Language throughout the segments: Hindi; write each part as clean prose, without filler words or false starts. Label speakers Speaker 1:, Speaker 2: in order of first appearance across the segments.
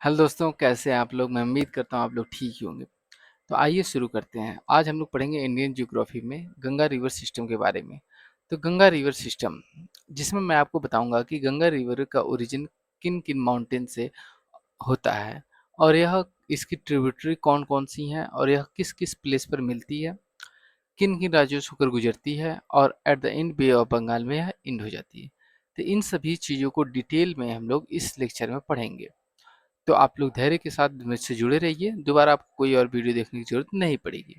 Speaker 1: हेलो दोस्तों, कैसे हैं आप लोग। मैं उम्मीद करता हूँ आप लोग ठीक ही होंगे। तो आइए शुरू करते हैं। आज हम लोग पढ़ेंगे इंडियन ज्योग्राफी में गंगा रिवर सिस्टम के बारे में। तो गंगा रिवर सिस्टम, जिसमें मैं आपको बताऊंगा कि गंगा रिवर का ओरिजिन किन किन माउंटेन से होता है, और यह इसकी ट्रिब्यूटरी कौन कौन सी हैं, और यह किस किस प्लेस पर मिलती है, किन किन राज्यों से होकर गुजरती है, और at the end bay of Bengal में यह एंड हो जाती है। तो इन सभी चीज़ों को डिटेल में हम लोग इस लेक्चर में पढ़ेंगे। तो आप लोग धैर्य के साथ मुझसे जुड़े रहिए। दोबारा आपको कोई और वीडियो देखने की जरूरत नहीं पड़ेगी।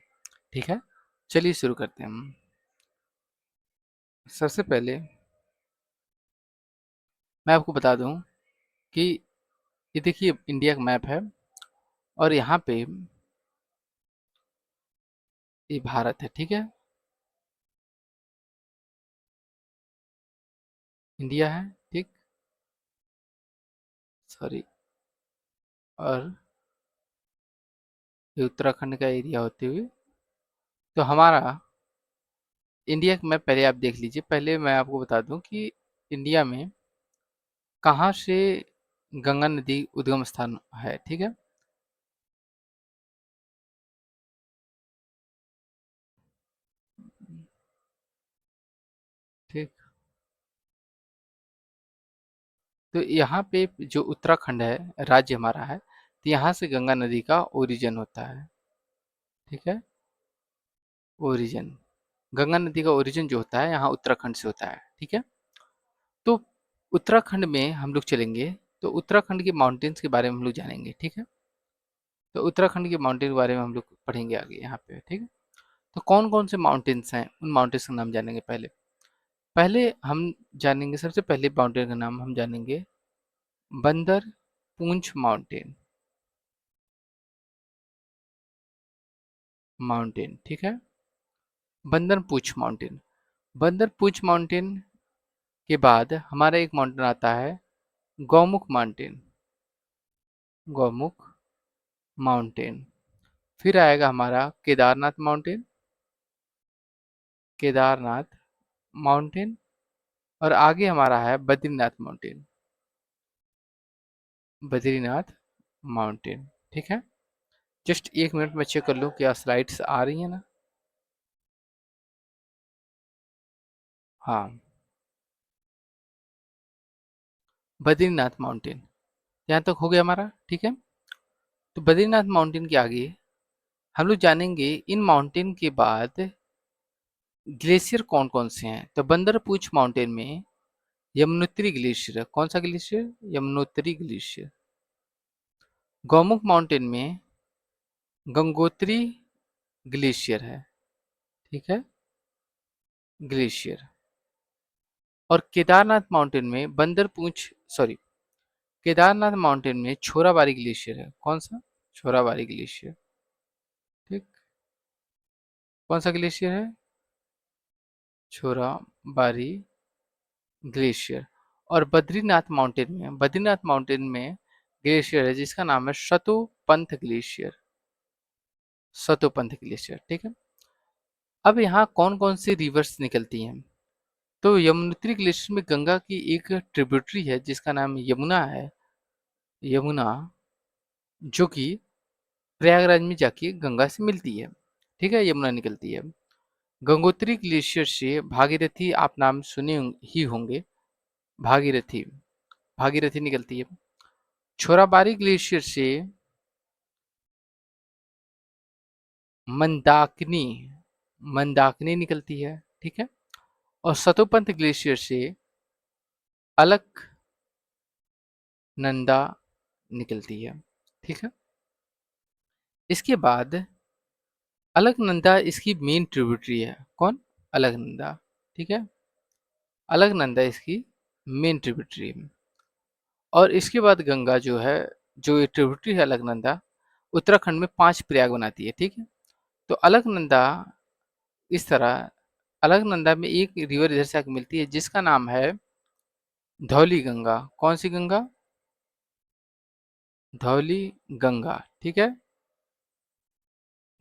Speaker 1: ठीक है, चलिए शुरू करते हैं हम। सबसे पहले मैं आपको बता दूं कि ये देखिए इंडिया का मैप है, और यहाँ पे ये भारत है। ठीक है, इंडिया है। ठीक, सॉरी, और ये उत्तराखंड का एरिया होते हुए, तो हमारा इंडिया का मैप पहले आप देख लीजिए। पहले मैं आपको बता दूं कि इंडिया में कहाँ से गंगा नदी उद्गम स्थान है। ठीक है, ठीक। तो यहाँ पे जो उत्तराखंड है, राज्य हमारा है, तो यहाँ से गंगा नदी का ओरिजिन होता है। ठीक है, ओरिजिन, गंगा नदी का ओरिजिन जो होता है यहाँ उत्तराखंड से होता है। ठीक है, तो उत्तराखंड में हम लोग चलेंगे, तो उत्तराखंड के माउंटेन्स के बारे में हम लोग जानेंगे। ठीक है, तो उत्तराखंड के माउंटेन के बारे में हम लोग पढ़ेंगे आगे यहाँ पे। ठीक है, तो कौन कौन से माउंटेन्स हैं, उन माउंटेन्स का नाम जानेंगे। पहले पहले हम जानेंगे, सबसे पहले माउंटेन का नाम हम जानेंगे, बंदर पूंछ माउंटेन। माउंटेन, ठीक है, बंदर पूंछ माउंटेन। बंदर पूंछ माउंटेन के बाद हमारा एक माउंटेन आता है, गौमुख माउंटेन। गौमुख माउंटेन। फिर आएगा हमारा केदारनाथ माउंटेन। केदारनाथ माउंटेन। और आगे हमारा है बद्रीनाथ माउंटेन। बद्रीनाथ माउंटेन, ठीक है। जस्ट एक मिनट में चेक कर लूँ क्या स्लाइड्स आ रही है ना। हाँ, बद्रीनाथ माउंटेन यहाँ तक हो गया हमारा। ठीक है, तो बद्रीनाथ माउंटेन के आगे हम लोग जानेंगे इन माउंटेन के बाद ग्लेशियर कौन कौन से हैं। तो बंदरपूछ माउंटेन में यमुनोत्री ग्लेशियर है। कौन सा glacier? Yamunotri glacier. Gaumukh mountain में गंगोत्री ग्लेशियर है। ठीक है, ग्लेशियर। और केदारनाथ माउंटेन में बंदरपूछ, सॉरी, केदारनाथ माउंटेन में छोराबारी ग्लेशियर है। कौन सा? छोराबारी ग्लेशियर। ठीक, कौन सा ग्लेशियर है? छोराबारी ग्लेशियर। और बद्रीनाथ माउंटेन में ग्लेशियर है जिसका नाम है शतोपंथ ग्लेशियर। शतोपंथ ग्लेशियर, ठीक है। अब यहाँ कौन कौन सी रिवर्स निकलती हैं? तो यमुनोत्री ग्लेशियर में गंगा की एक ट्रिब्यूटरी है जिसका नाम यमुना है। यमुना, जो कि प्रयागराज में जाके गंगा से मिलती है। ठीक है, यमुना निकलती है। गंगोत्री ग्लेशियर से भागीरथी, आप नाम सुने ही होंगे, भागीरथी। भागीरथी निकलती है। छोराबारी ग्लेशियर से मंदाकिनी, मंदाकिनी निकलती है। ठीक है, और सतोपंथ ग्लेशियर से अलकनंदा निकलती है। ठीक है, इसके बाद अलकनंदा इसकी मेन ट्रिब्यूटरी है। कौन? अलकनंदा। ठीक है, अलकनंदा इसकी मेन ट्रिब्यूटरी है। और इसके बाद गंगा जो है, जो ये ट्रिब्यूटरी है अलकनंदा, उत्तराखंड में 5 प्रयाग बनाती है। ठीक है, तो अलकनंदा इस तरह, अलकनंदा में एक रिवर इधर से आके मिलती है जिसका नाम है धौली गंगा। कौन सी गंगा? धौली गंगा। ठीक है,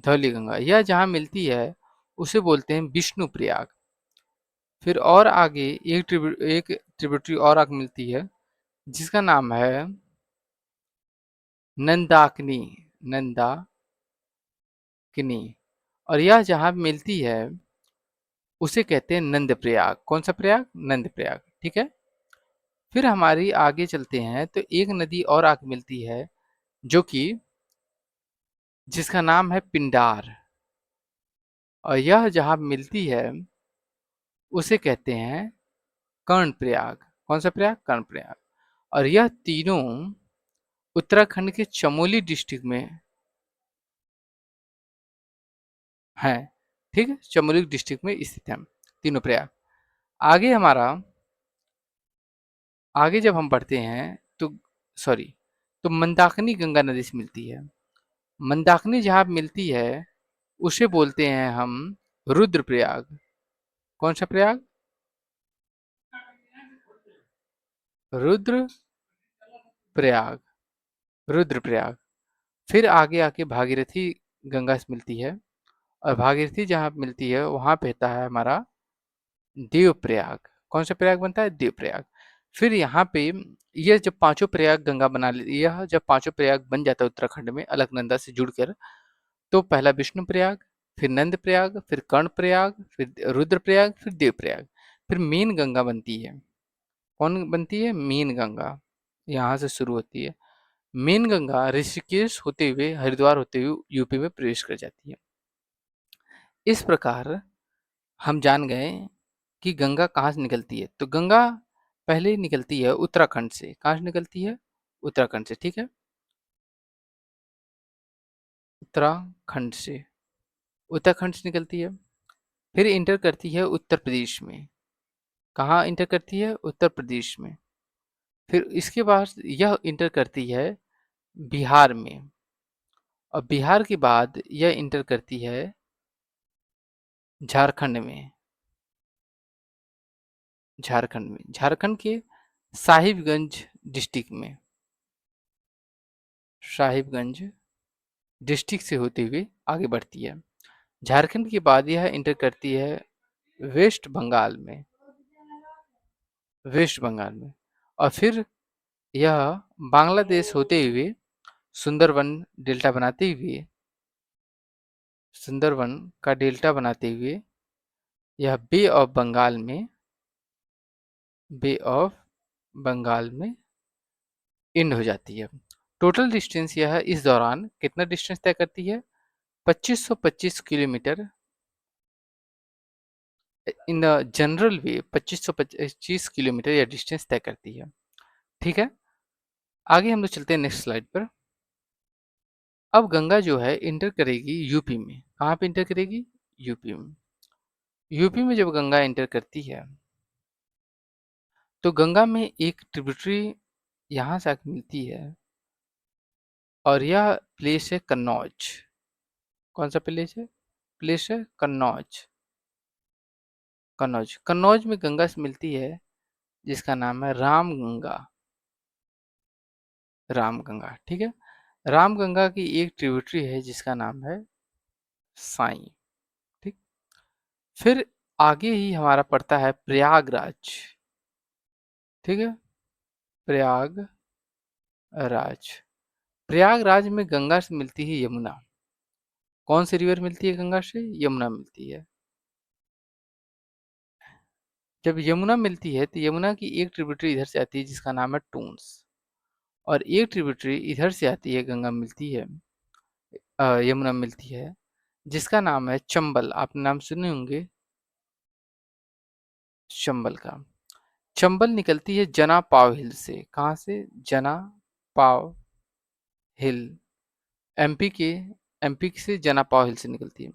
Speaker 1: धौली गंगा, यह जहाँ मिलती है उसे बोलते हैं विष्णु प्रयाग। फिर और आगे एक ट्रिब्यूटरी और आगे मिलती है जिसका नाम है नंदाकिनी, नंदाकिनी। और यह जहाँ मिलती है उसे कहते हैं नंद प्रयाग। कौन सा प्रयाग? नंद प्रयाग। ठीक है। फिर हमारी आगे चलते हैं तो एक नदी और आगे मिलती है जो कि जिसका नाम है पिंडार। और यह जहाँ मिलती है उसे कहते हैं कर्णप्रयाग। कौन सा प्रयाग? कर्णप्रयाग। और यह तीनों उत्तराखंड के चमोली डिस्ट्रिक्ट में है। ठीक है, चमोली डिस्ट्रिक्ट में स्थित है तीनों प्रयाग। आगे हमारा आगे जब हम बढ़ते हैं तो सॉरी तो मंदाकिनी गंगा नदी से मिलती है। मंदाकिनी जहाँ मिलती है उसे बोलते हैं हम रुद्रप्रयाग। कौन सा प्रयाग? रुद्रप्रयाग। रुद्रप्रयाग। फिर आगे आके भागीरथी गंगा से मिलती है। और भागीरथी जहाँ मिलती है वहां पे होता है हमारा देवप्रयाग। कौन सा प्रयाग बनता है? देवप्रयाग। फिर यहाँ पे ये जब पांचों प्रयाग गंगा बना ले, यह जब पांचों प्रयाग बन जाता है उत्तराखंड में अलकनंदा से जुड़कर, तो पहला विष्णु प्रयाग, फिर नंद प्रयाग, फिर कर्ण प्रयाग, फिर रुद्र प्रयाग, फिर देव प्रयाग, फिर मीन गंगा बनती है। कौन बनती है? मीन गंगा। यहाँ से शुरू होती है। मीन गंगा ऋषिकेश होते हुए हरिद्वार होते हुए यूपी में प्रवेश कर जाती है। इस प्रकार हम जान गए कि गंगा कहाँ से निकलती है। तो गंगा पहले निकलती है उत्तराखंड से। कहाँ से निकलती है? उत्तराखंड से। ठीक है, उत्तराखंड से। उत्तराखंड से निकलती है, फिर इंटर करती है उत्तर प्रदेश में। कहाँ इंटर करती है? उत्तर प्रदेश में। फिर इसके बाद यह इंटर करती है बिहार में। और बिहार के बाद यह इंटर करती है झारखंड में। झारखंड में, झारखंड के साहिबगंज डिस्ट्रिक्ट में। साहिबगंज डिस्ट्रिक्ट से होते हुए आगे बढ़ती है। झारखंड के बाद यह इंटर करती है वेस्ट बंगाल में। वेस्ट बंगाल में। और फिर यह बांग्लादेश होते हुए सुंदरवन डेल्टा बनाते हुए, सुंदरवन का डेल्टा बनाते हुए यह बे ऑफ बंगाल में, बे ऑफ बंगाल में एंड हो जाती है। टोटल डिस्टेंस यह इस दौरान कितना डिस्टेंस तय करती है? 2525 kilometre. In the general way 2525 kilometre यह डिस्टेंस तय करती है। ठीक है, आगे हम लोग चलते हैं नेक्स्ट स्लाइड पर। अब गंगा जो है इंटर करेगी यूपी में। कहाँ पे इंटर करेगी? यूपी में। यूपी में जब गंगा इंटर करती है तो गंगा में एक ट्रिब्यूटरी यहाँ से आके मिलती है। और यह प्लेस है कन्नौज। कौन सा प्लेस है? प्लेस है कन्नौज। कन्नौज। कन्नौज में गंगा से मिलती है जिसका नाम है रामगंगा। रामगंगा। ठीक है, रामगंगा की एक ट्रिब्यूटरी है जिसका नाम है साई। ठीक। फिर आगे ही हमारा पड़ता है प्रयागराज। ठीक है, प्रयागराज। प्रयागराज में गंगा से मिलती है यमुना। कौन सी रिवर मिलती है गंगा से? यमुना मिलती है। जब यमुना मिलती है तो यमुना की एक ट्रिब्यूटरी इधर से आती है जिसका नाम है टूंस। और एक ट्रिब्यूटरी इधर से आती है, गंगा मिलती है, यमुना मिलती है, जिसका नाम है चंबल। आपने नाम सुने होंगे चंबल का। चंबल निकलती है जना पाव हिल से। कहाँ से? जना पाव हिल। एमपी के, एमपी से जना पाव हिल से निकलती है।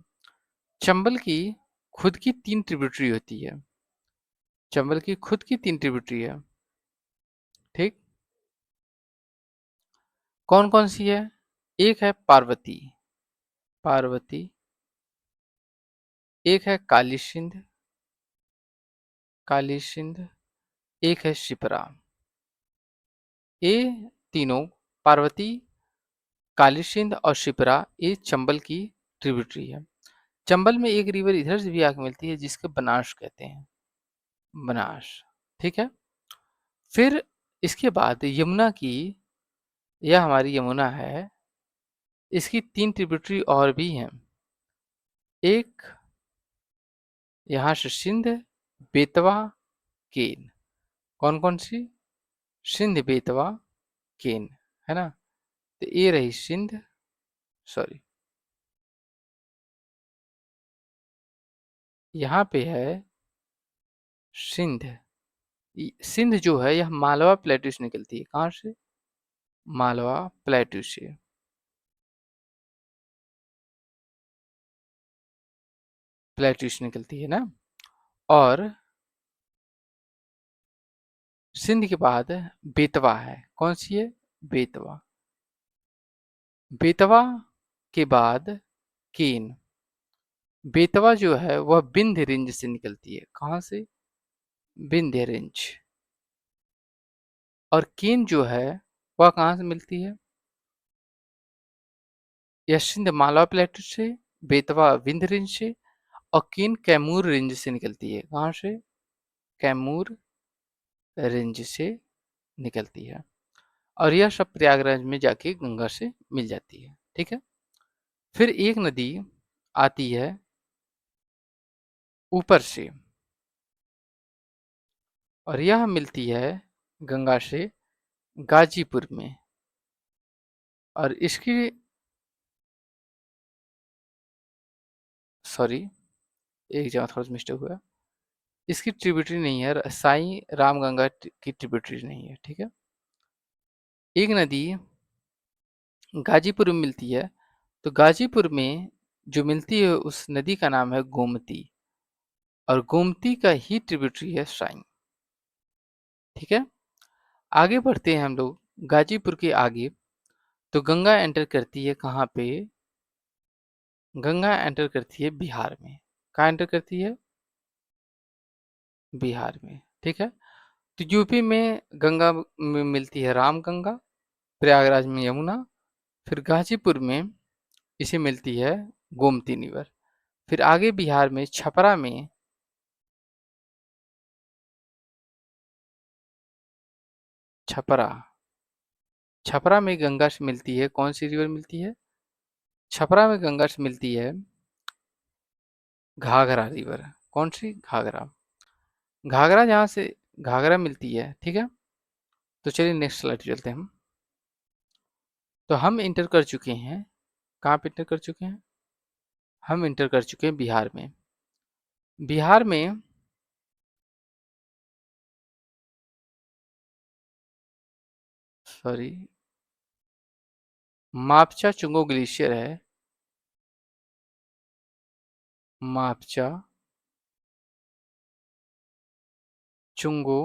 Speaker 1: चंबल की खुद की 3 ट्रिब्यूटरी होती है। चंबल की खुद की 3 ट्रिब्यूटरी है। ठीक। कौन कौन सी है? एक है पार्वती। पार्वती। एक है काली सिंध। काली सिंध। एक है शिप्रा। ये तीनों, पार्वती, काली सिंध और शिप्रा, ये चंबल की ट्रिब्यूटरी है। चंबल में एक रिवर इधर से भी आके मिलती है जिसको बनास कहते हैं। बनास। ठीक है। फिर इसके बाद यमुना की यह हमारी यमुना है। इसकी 3 ट्रिब्यूटरी और भी हैं। एक यहाँ से सिंध, बेतवा, केन। कौन-कौन सी? सिंध, बेतवा, केन, है ना? तो ये रही सिंध, सॉरी, यहाँ पे है सिंध। सिंध जो है यह मालवा प्लेटू से निकलती है। कहाँ से? मालवा प्लेटू से। प्लेटू से निकलती है ना। और सिंध के बाद बेतवा है। कौन सी है? बेतवा। बेतवा के बाद केन। बेतवा जो है वह विंध्य रेंज से निकलती है। कहाँ से? विंध्य रेंज। और केन जो है वह कहाँ से मिलती है? यह सिंध मालवा प्लेटू से, बेतवा विंध्य रेंज से, और केन कैमूर रेंज से निकलती है। कहाँ से? कैमूर रेंज से निकलती है। और यह सब प्रयागराज में जाके गंगा से मिल जाती है। ठीक है। फिर एक नदी आती है ऊपर से, और यह मिलती है गंगा से गाजीपुर में। और इसकी, सॉरी, एक जगह थोड़ा सा मिस्टेक हुआ। इसकी ट्रिब्यूटरी नहीं है, साई रामगंगा की ट्रिब्यूटरी नहीं है। ठीक है। एक नदी गाजीपुर में मिलती है, तो गाजीपुर में जो मिलती है उस नदी का नाम है गोमती, और गोमती का ही ट्रिब्यूटरी है साई। ठीक है। आगे बढ़ते हैं हम लोग गाजीपुर के आगे। तो गंगा एंटर करती है कहाँ पे? गंगा एंटर करती है बिहार में। कहाँ एंटर करती है? बिहार में। ठीक है। तो यूपी में गंगा में मिलती है रामगंगा, प्रयागराज में यमुना, फिर गाजीपुर में इसे मिलती है गोमती रिवर। फिर आगे बिहार में छपरा में, छपरा, छपरा में गंगा से मिलती है कौन सी रिवर मिलती है? छपरा में गंगा से मिलती है घाघरा रिवर। कौन सी? घाघरा। घाघरा जहाँ से घाघरा मिलती है। ठीक है। तो चलिए नेक्स्ट स्लाइड चलते हैं हम। तो हम इंटर कर चुके हैं, कहाँ पे इंटर कर चुके हैं? हम इंटर कर चुके हैं बिहार में। बिहार में सॉरी, मापचा चुंगो ग्लेशियर है। मापचा चुंगो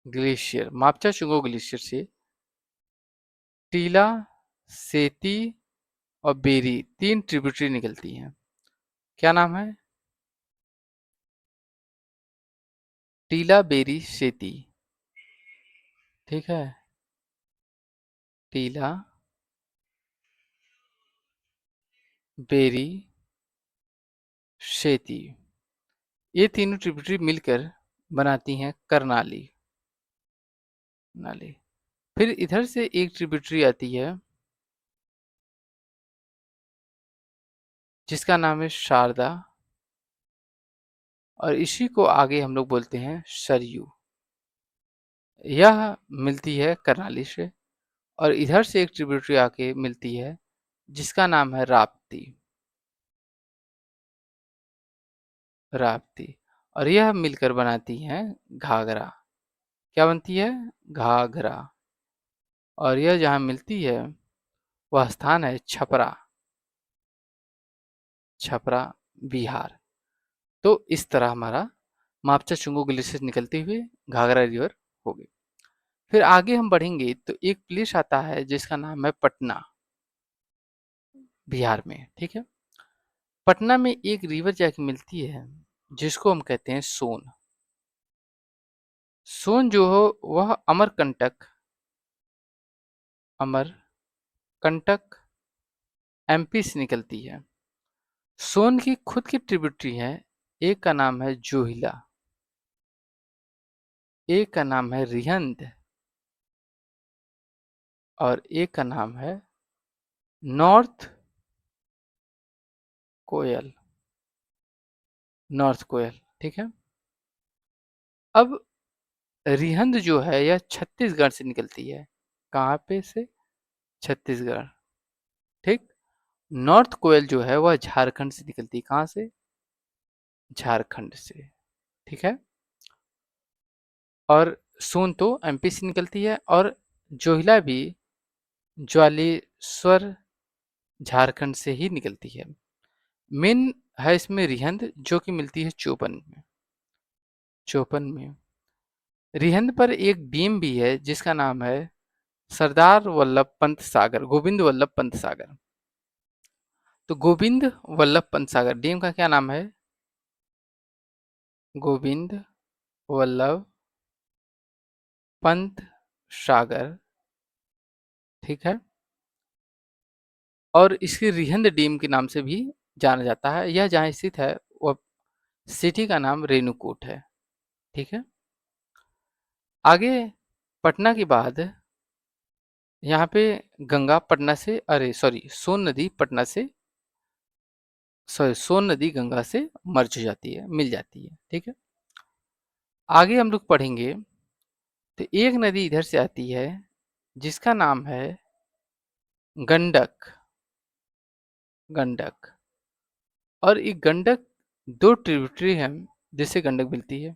Speaker 1: ग्लेशियर, मापचा चुंगो ग्लेशियर से टीला, सेती और बेरी 3 ट्रिब्यूटरी निकलती हैं। क्या नाम है? टीला, बेरी, सेती। ठीक है। टीला, बेरी, सेती, ये तीनों ट्रिब्यूटरी मिलकर बनाती हैं करनाली नाली। फिर इधर से एक ट्रिब्यूटरी आती है जिसका नाम है शारदा, और इसी को आगे हम लोग बोलते हैं सरयू। यह मिलती है करनाली से। और इधर से एक ट्रिब्यूटरी आके मिलती है जिसका नाम है राप्ती। राप्ती। और यह मिलकर बनाती हैं घाघरा। क्या बनती है? घाघरा। और यह जहाँ मिलती है वह स्थान है छपरा। छपरा, बिहार। तो इस तरह हमारा मापचा चुंगो ग्लेशियर से निकलते हुए घाघरा रिवर हो गई। फिर आगे हम बढ़ेंगे तो एक प्लेस आता है जिसका नाम है पटना, बिहार में। ठीक है। पटना में एक रिवर जाके मिलती है जिसको हम कहते हैं सोन। सोन जो हो वह अमरकंटक, अमरकंटक एमपी से निकलती है। सोन की खुद की ट्रिब्यूटरी है। एक का नाम है जोहिला, एक का नाम है रिहंद, और एक का नाम है नॉर्थ कोयल। नॉर्थ कोयल, ठीक है। अब रिहंद जो है यह छत्तीसगढ़ से निकलती है। कहाँ पे से? छत्तीसगढ़, ठीक। नॉर्थ कोयल जो है वह झारखंड से निकलती है। कहाँ से? झारखंड से, ठीक है। और सोन तो एमपी से निकलती है, और जोहिला भी ज्वालेश्वर झारखंड से ही निकलती है। मेन है इसमें रिहंद, जो कि मिलती है चोपन में। चोपन में रिहंद पर एक डैम भी है जिसका नाम है सरदार वल्लभ पंत सागर, गोविंद वल्लभ पंत सागर। तो गोविंद वल्लभ पंत सागर डैम का क्या नाम है? गोविंद वल्लभ पंत सागर, ठीक है। और इसकी रिहंद डैम के नाम से भी जाना जाता है। यह जहाँ स्थित है वह सिटी का नाम रेणुकूट है, ठीक है। आगे पटना के बाद यहाँ पे गंगा पटना से, अरे सॉरी, सोन नदी पटना से, सॉरी सोन नदी गंगा से मर्ज हो जाती है, मिल जाती है, ठीक है। आगे हम लोग पढ़ेंगे तो एक नदी इधर से आती है जिसका नाम है गंडक। गंडक। और ये गंडक दो ट्रिब्यूटरी हैं जिससे गंडक मिलती है।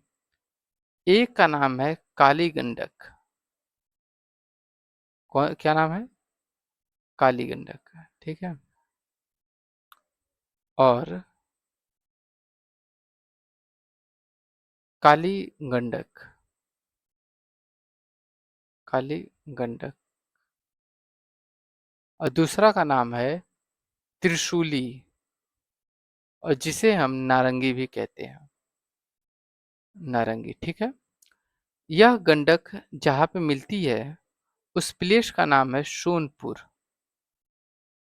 Speaker 1: एक का नाम है काली गंडक। कौन, क्या नाम है? काली गंडक, ठीक है। और काली गंडक, काली गंडक। और दूसरा का नाम है त्रिशूली, और जिसे हम नारंगी भी कहते हैं। नारंगी, ठीक है। यह गंडक जहाँ पे मिलती है उस प्लेस का नाम है सोनपुर।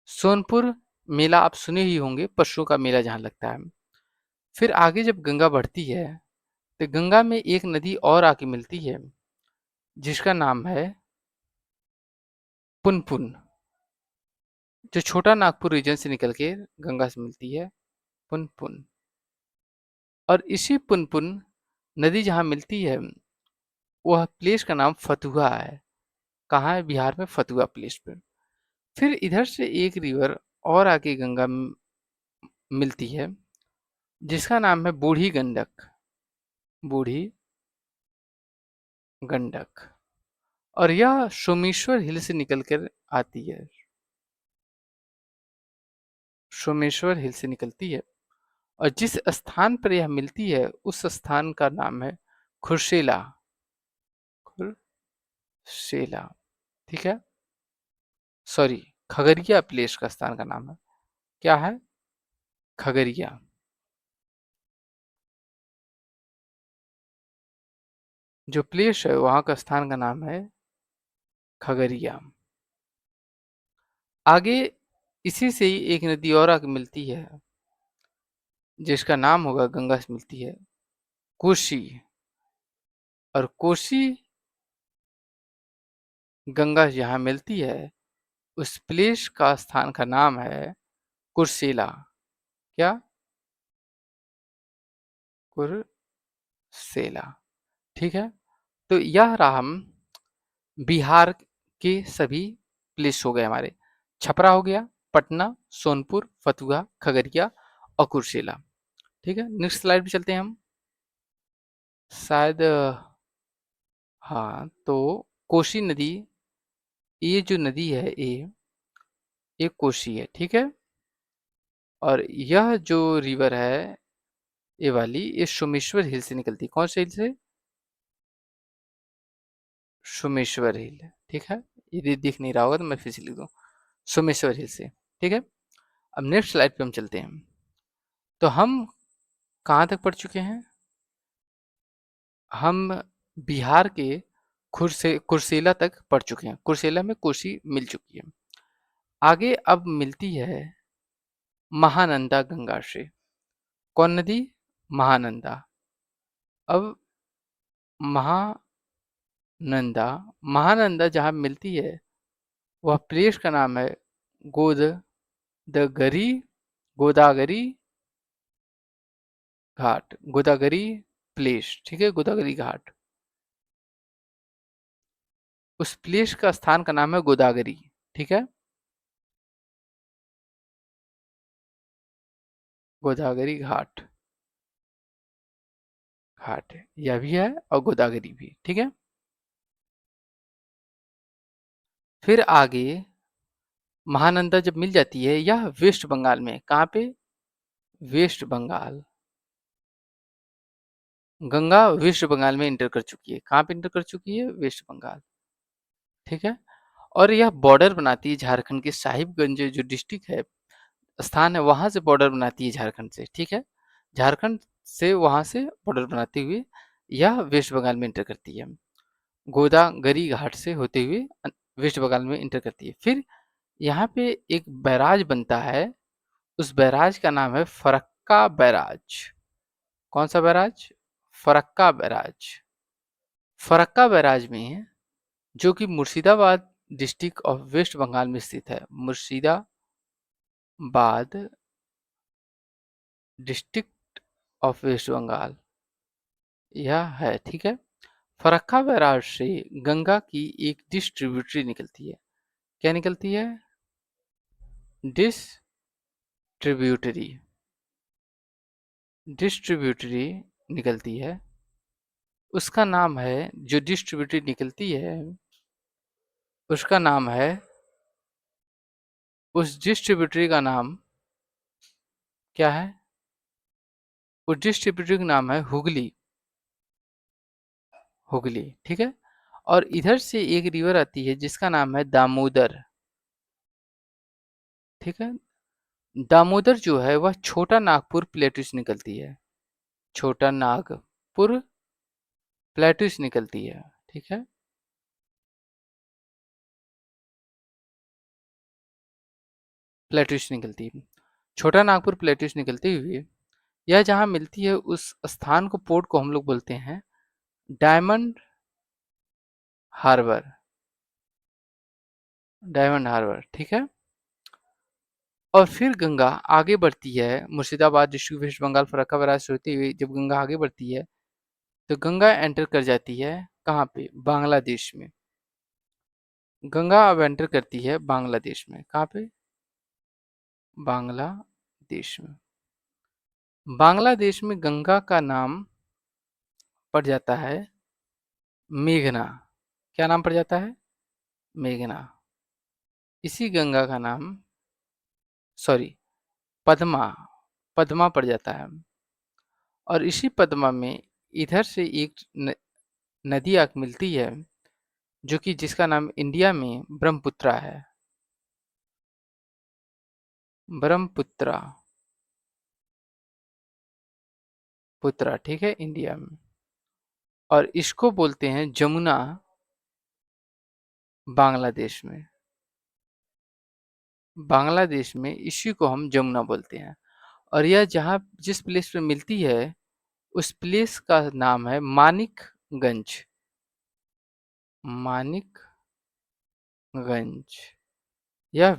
Speaker 1: सोनपुर मेला आप सुने ही होंगे, पशुओं का मेला जहाँ लगता है। फिर आगे जब गंगा बढ़ती है तो गंगा में एक नदी और आके मिलती है जिसका नाम है पुनपुन, जो छोटा नागपुर रीजन से निकल के गंगा से मिलती है। पुनपुन। और इसी पुनपुन नदी जहाँ मिलती है वह प्लेस का नाम फतुहा है। कहाँ है? बिहार में फतुहा प्लेस पे। फिर इधर से एक रिवर और आगे गंगा मिलती है जिसका नाम है बूढ़ी गंडक। बूढ़ी गंडक। और यह सोमेश्वर हिल से निकलकर आती है। सोमेश्वर हिल से निकलती है। और जिस स्थान पर यह मिलती है उस स्थान का नाम है खुरसेला। खुरसेला, ठीक है। सॉरी, खगड़िया प्लेस का स्थान का नाम है। क्या है? खगड़िया। जो प्लेस है वहां का स्थान का नाम है खगड़िया। आगे इसी से ही एक नदी और आगे मिलती है जिसका नाम होगा, गंगा से मिलती है, कोसी। और कोसी गंगा जहाँ मिलती है उस प्लेस का स्थान का नाम है कुर्सेला। क्या? कुर्सेला, ठीक है। तो यह रहा हम बिहार के सभी प्लेस हो गए हमारे। छपरा हो गया, पटना, सोनपुर, फतुहा, खगड़िया और कुर्सेला, ठीक है। नेक्स्ट स्लाइड पे चलते हैं हम। शायद हाँ, तो कोसी नदी, ये जो नदी है ये कोसी है, ठीक है। और यह जो रिवर है ये वाली, ये सोमेश्वर हिल से निकलती है। कौन से हिल से? सोमेश्वर हिल, ठीक है। यदि दिख नहीं रहा होगा तो मैं फिर से लिख दूँ, सोमेश्वर हिल से, ठीक है। अब नेक्स्ट स्लाइड पे हम चलते हैं। तो हम कहाँ तक पढ़ चुके हैं? हम बिहार के कुर्सेला तक पढ़ चुके हैं। कुर्सेला में कोसी मिल चुकी है। आगे अब मिलती है महानंदा गंगा से। कौन नदी? महानंदा। अब महानंदा, महानंदा जहाँ मिलती है वह प्लेस का नाम है गोद द गरी गोदावरी घाट, गोदावरी प्लेस, ठीक है, गोदावरी घाट। उस प्लेस का स्थान का नाम है गोदावरी, ठीक है, गोदावरी घाट, घाट यह भी है और गोदावरी भी, ठीक है। फिर आगे महानंदा जब मिल जाती है, यह वेस्ट बंगाल में, कहाँ पे, वेस्ट बंगाल, गंगा वेस्ट बंगाल में इंटर कर चुकी है, कहाँ पे इंटर कर चुकी है, वेस्ट बंगाल, ठीक है। और यह बॉर्डर बनाती है झारखंड के साहिबगंज जो डिस्ट्रिक्ट है, स्थान है, वहां से बॉर्डर बनाती है झारखंड से, ठीक है। झारखंड से वहां से बॉर्डर बनाते हुए यह वेस्ट बंगाल में इंटर करती है, गोदावरी घाट से होते हुए वेस्ट बंगाल में इंटर करती है। फिर यहाँ पे एक बैराज बनता है, उस बैराज का नाम है फरक्का बैराज। कौन सा barrage, Farakka barrage. Farakka barrage में, जो कि Murshidabad district of West Bengal में स्थित है, Murshidabad district of West Bengal यह है, ठीक है। फरक्का बैराज से गंगा की एक डिस्ट्रीब्यूटरी निकलती है, क्या निकलती है, डिस्ट्रीब्यूटरी, डिस्ट्रीब्यूटरी निकलती है। उसका नाम है, जो डिस्ट्रीब्यूटरी निकलती है उसका नाम है, उस डिस्ट्रीब्यूटरी का नाम क्या है, उस डिस्ट्रीब्यूटरी का नाम है हुगली, हुगली, ठीक है। और इधर से एक रिवर आती है जिसका नाम है दामोदर, ठीक है। दामोदर जो है वह छोटा नागपुर प्लेटू से निकलती है, छोटा नागपुर प्लेटू से निकलती है, ठीक है, प्लेटू से निकलती है, छोटा नागपुर प्लेटू से निकलती हुई यह जहाँ मिलती है उस स्थान को, पोर्ट को हम लोग बोलते हैं डायमंड हार्बर, डायमंड हार्बर, ठीक है। और फिर गंगा आगे बढ़ती है, Murshidabad district West Bengal Farakka barrage से होती हुई जब गंगा आगे बढ़ती है तो गंगा एंटर कर जाती है कहाँ पे, बांग्लादेश में। गंगा अब एंटर करती है बांग्लादेश में, कहाँ पे, बांग्लादेश में। बांग्लादेश में गंगा का नाम पड़ जाता है मेघना, क्या नाम पड़ जाता है, मेघना। इसी गंगा का नाम, सॉरी, पद्मा, पद्मा पड़ जाता है। और इसी पद्मा में इधर से एक नदी आके मिलती है, जो कि जिसका नाम इंडिया में ब्रह्मपुत्रा है, ब्रह्मपुत्रा, पुत्रा, ठीक है, इंडिया में। और इसको बोलते हैं जमुना, बांग्लादेश में, बांग्लादेश में इसी को हम जमुना बोलते हैं। और यह जहाँ जिस प्लेस पे मिलती है उस प्लेस का नाम है मानिकगंज, मानिकगंज, यह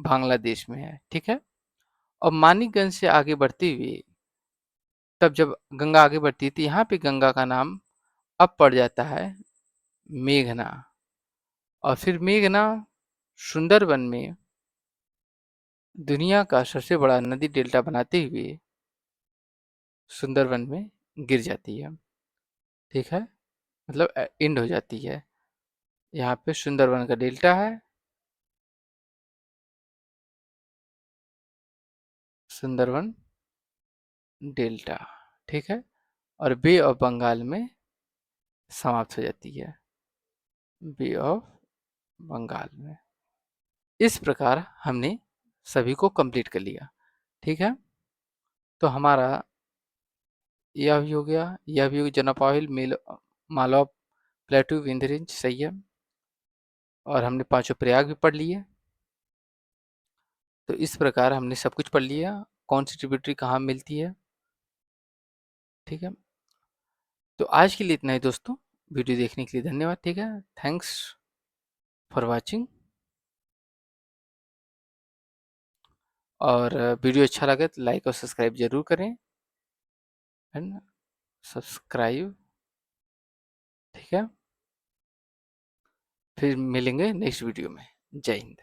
Speaker 1: बांग्लादेश में है, ठीक है। और मानिकगंज से आगे बढ़ते हुए, तब जब गंगा आगे बढ़ती है तो यहाँ पे गंगा का नाम अब पड़ जाता है मेघना। और फिर मेघना सुंदरबन में दुनिया का सबसे बड़ा नदी डेल्टा बनाते हुए सुंदरबन में गिर जाती है, ठीक है, मतलब एंड हो जाती है। यहाँ पे सुंदरबन का डेल्टा है, सुंदरबन डेल्टा, ठीक है। और बे ऑफ बंगाल में समाप्त हो जाती है, बे ऑफ बंगाल में। इस प्रकार हमने सभी को कंप्लीट कर लिया, ठीक है। तो हमारा यह भी हो गया, यह भी हो गया, जनपाइल मेल मालवा प्लेटू विंध्य रेंज, सही है। और हमने पांचों प्रयाग भी पढ़ लिए। तो इस प्रकार हमने सब कुछ पढ़ लिया, कौन सी ट्रिब्यूटरी कहाँ मिलती है, ठीक है। तो आज के लिए इतना ही दोस्तों, वीडियो देखने के लिए धन्यवाद, ठीक है, थैंक्स फॉर वॉचिंग। और वीडियो अच्छा लगे तो लाइक और सब्सक्राइब ज़रूर करें, है ना? सब्सक्राइब, ठीक है? फिर मिलेंगे नेक्स्ट वीडियो में। जय हिंद।